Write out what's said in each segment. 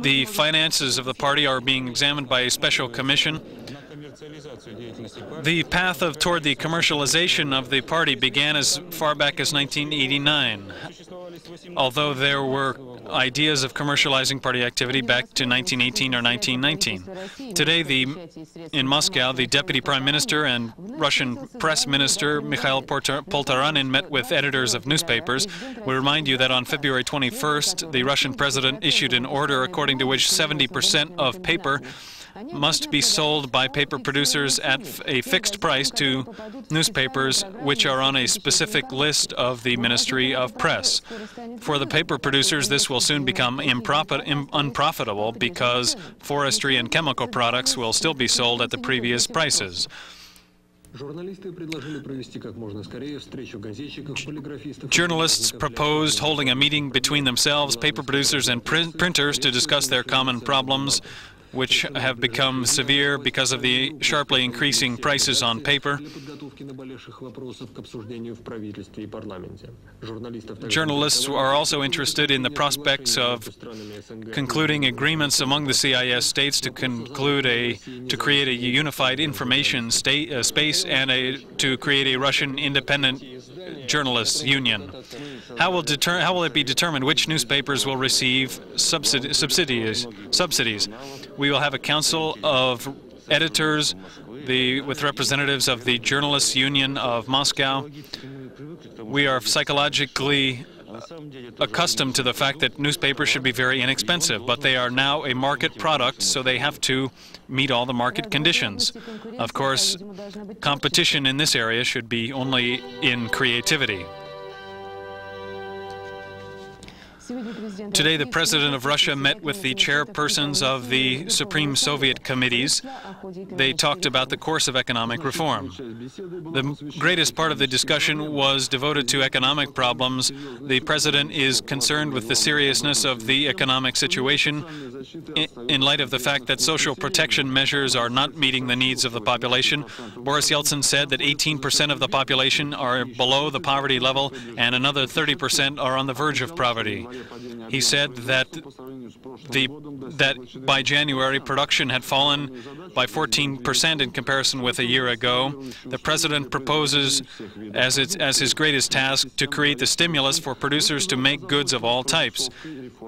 The finances of the party are being examined by a special commission. The path toward the commercialization of the party began as far back as 1989, although there were ideas of commercializing party activity back to 1918 or 1919. Today, in Moscow, the Deputy Prime Minister and Russian Press Minister Mikhail Poltoranin met with editors of newspapers. We remind you that on February 21st, the Russian President issued an order according to which 70% of paper must be sold by paper producers at a fixed price to newspapers which are on a specific list of the Ministry of Press. For the paper producers, this will soon become unprofitable because forestry and chemical products will still be sold at the previous prices. Journalists proposed holding a meeting between themselves, paper producers and printers, to discuss their common problems, which have become severe because of the sharply increasing prices on paper. Journalists are also interested in the prospects of concluding agreements among the CIS states to create a unified information space and to create a Russian independent journalists union. How will it be determined which newspapers will receive subsidies? We will have a council of editors with representatives of the Journalists Union of Moscow. We are psychologically accustomed to the fact that newspapers should be very inexpensive, but they are now a market product, so they have to meet all the market conditions. Of course, competition in this area should be only in creativity. Today, the President of Russia met with the chairpersons of the Supreme Soviet committees. They talked about the course of economic reform. The greatest part of the discussion was devoted to economic problems. The President is concerned with the seriousness of the economic situation in light of the fact that social protection measures are not meeting the needs of the population. Boris Yeltsin said that 18% of the population are below the poverty level and another 30% are on the verge of poverty. He said that by January, production had fallen by 14% in comparison with a year ago. The President proposes, as his greatest task, to create the stimulus for producers to make goods of all types.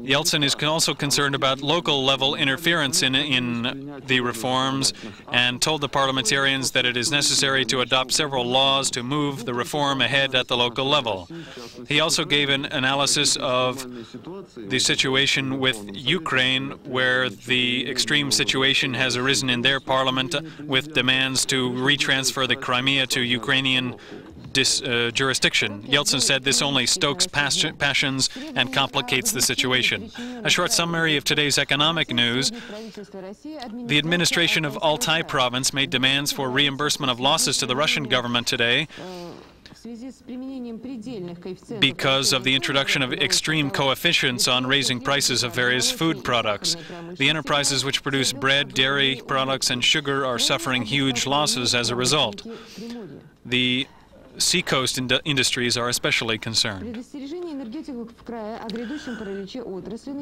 Yeltsin is also concerned about local-level interference in the reforms and told the parliamentarians that it is necessary to adopt several laws to move the reform ahead at the local level. He also gave an analysis of the situation with Ukraine, where the extreme situation has arisen in their parliament with demands to retransfer the Crimea to Ukrainian jurisdiction. Yeltsin said this only stokes passions and complicates the situation. A short summary of today's economic news. The administration of Altai province made demands for reimbursement of losses to the Russian government today because of the introduction of extreme coefficients on raising prices of various food products. The enterprises which produce bread, dairy products, and sugar are suffering huge losses as a result. The seacoast industries are especially concerned.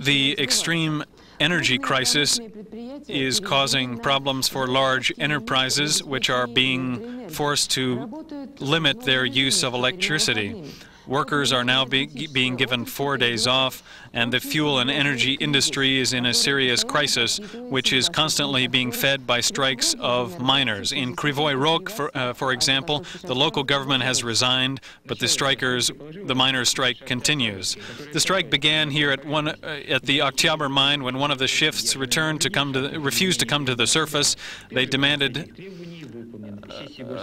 The extreme energy crisis is causing problems for large enterprises which are being forced to limit their use of electricity. Workers are now being given 4 days off, and the fuel and energy industry is in a serious crisis, which is constantly being fed by strikes of miners. In Krivoy Rog, for example, the local government has resigned, but the miners' strike continues. The strike began here at the Oktyabr mine when one of the shifts refused to come to the surface. They demanded.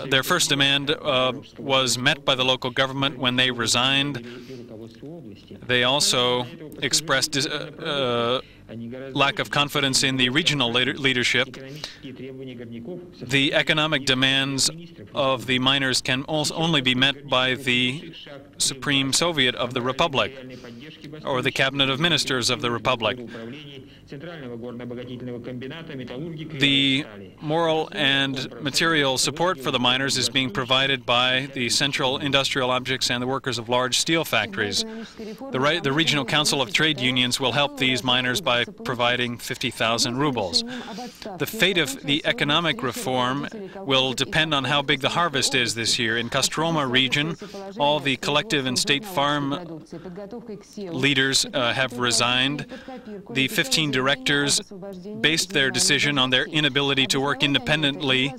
Their first demand was met by the local government when they resigned. They also expressed lack of confidence in the regional leadership, the economic demands of the miners can only be met by the Supreme Soviet of the Republic or the Cabinet of Ministers of the Republic. The moral and material support for the miners is being provided by the Central Industrial Objects and the workers of large steel factories. The Regional Council of Trade Unions will help these miners by providing 50,000 rubles. The fate of the economic reform will depend on how big the harvest is this year. In Kostroma region, all the collective and state farm leaders have resigned. The 15 directors based their decision on their inability to work independently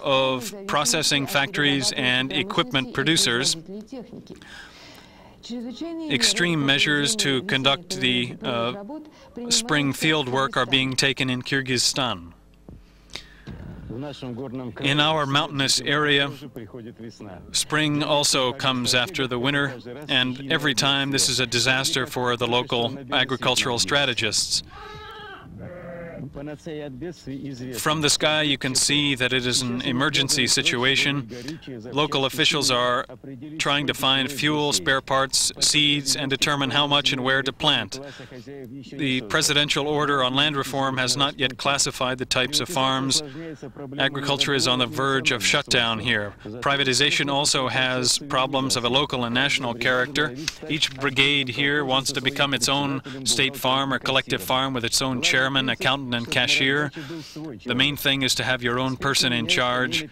of processing factories and equipment producers. Extreme measures to conduct the spring field work are being taken in Kyrgyzstan. In our mountainous area, spring also comes after the winter, and every time this is a disaster for the local agricultural strategists. From the sky, you can see that it is an emergency situation. Local officials are trying to find fuel, spare parts, seeds, and determine how much and where to plant. The presidential order on land reform has not yet classified the types of farms. Agriculture is on the verge of shutdown here. Privatization also has problems of a local and national character. Each brigade here wants to become its own state farm or collective farm with its own chairman, accountant, and cashier. The main thing is to have your own person in charge.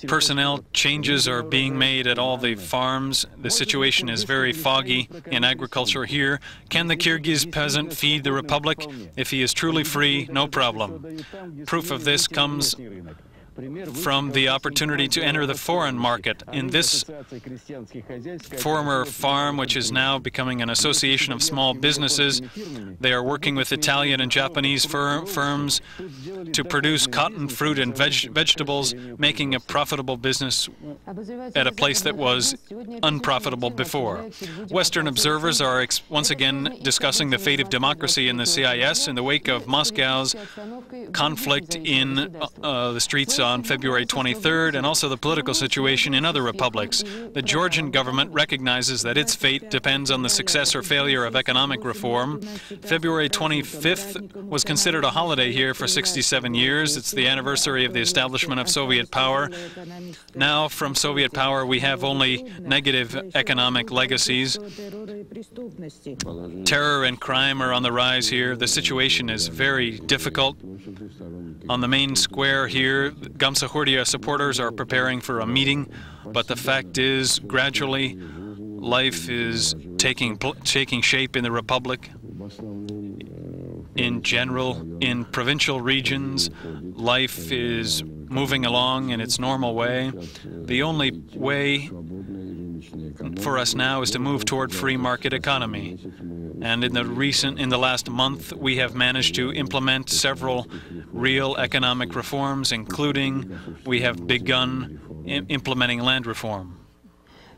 Personnel changes are being made at all the farms. The situation is very foggy in agriculture here. Can the Kyrgyz peasant feed the Republic? If he is truly free, no problem. Proof of this comes from the opportunity to enter the foreign market. In this former farm, which is now becoming an association of small businesses, they are working with Italian and Japanese firms to produce cotton, fruit, and vegetables, making a profitable business at a place that was unprofitable before. Western observers are once again discussing the fate of democracy in the CIS in the wake of Moscow's conflict in the streets on February 23rd, and also the political situation in other republics. The Georgian government recognizes that its fate depends on the success or failure of economic reform. February 25th was considered a holiday here for 67 years. It's the anniversary of the establishment of Soviet power. Now, from Soviet power, we have only negative economic legacies. Terror and crime are on the rise here. The situation is very difficult. On the main square here, Gamsahurdia supporters are preparing for a meeting, but the fact is, gradually, life is taking shape in the Republic. In general, in provincial regions, life is moving along in its normal way. The only way for us now is to move toward free market economy. And in the last month, we have managed to implement several real economic reforms, including we have begun implementing land reform.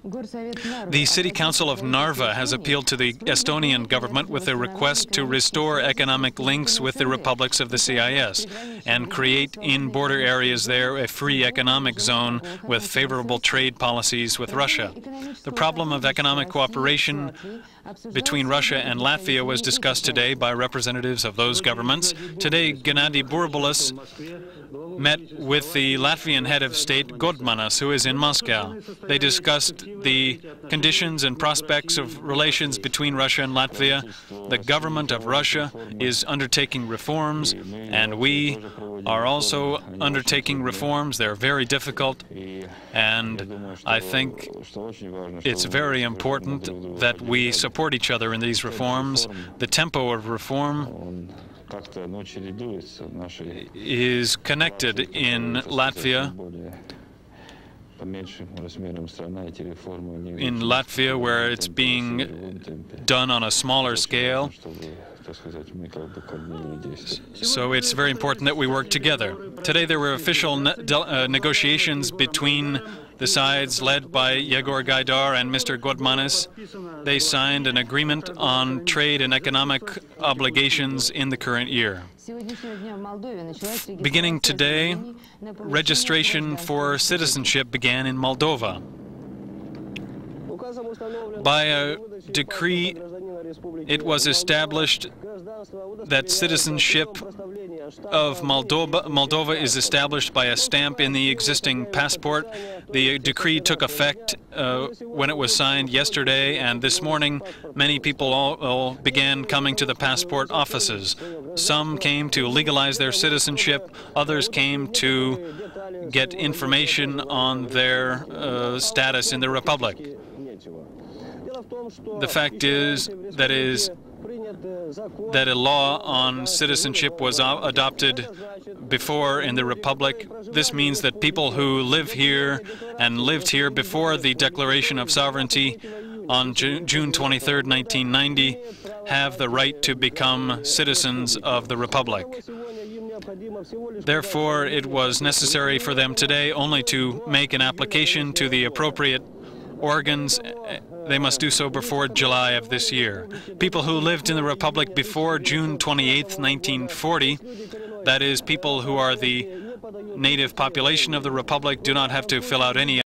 The City Council of Narva has appealed to the Estonian government with a request to restore economic links with the republics of the CIS and create in border areas there a free economic zone with favorable trade policies with Russia. The problem of economic cooperation between Russia and Latvia was discussed today by representatives of those governments. Today, Gennady Burbulis met with the Latvian head of state, Godmanas, who is in Moscow. They discussed the conditions and prospects of relations between Russia and Latvia. The government of Russia is undertaking reforms, and we are also undertaking reforms. They're very difficult, and I think it's very important that we support each other in these reforms. The tempo of reform is connected in Latvia. In Latvia, where it's being done on a smaller scale. So it's very important that we work together. Today there were official negotiations between The sides, led by Yegor Gaidar and Mr. Godmanis, they signed an agreement on trade and economic obligations in the current year. Beginning today, registration for citizenship began in Moldova. By a decree, it was established that citizenship of Moldova is established by a stamp in the existing passport. The decree took effect when it was signed yesterday, and this morning many people all began coming to the passport offices. Some came to legalize their citizenship, others came to get information on their status in the Republic. The fact is that a law on citizenship was adopted before in the Republic. This means that people who live here and lived here before the Declaration of Sovereignty on June 23, 1990, have the right to become citizens of the Republic. Therefore, it was necessary for them today only to make an application to the appropriate organs. They must do so before July of this year. People who lived in the Republic before June 28, 1940, that is, people who are the native population of the Republic, do not have to fill out any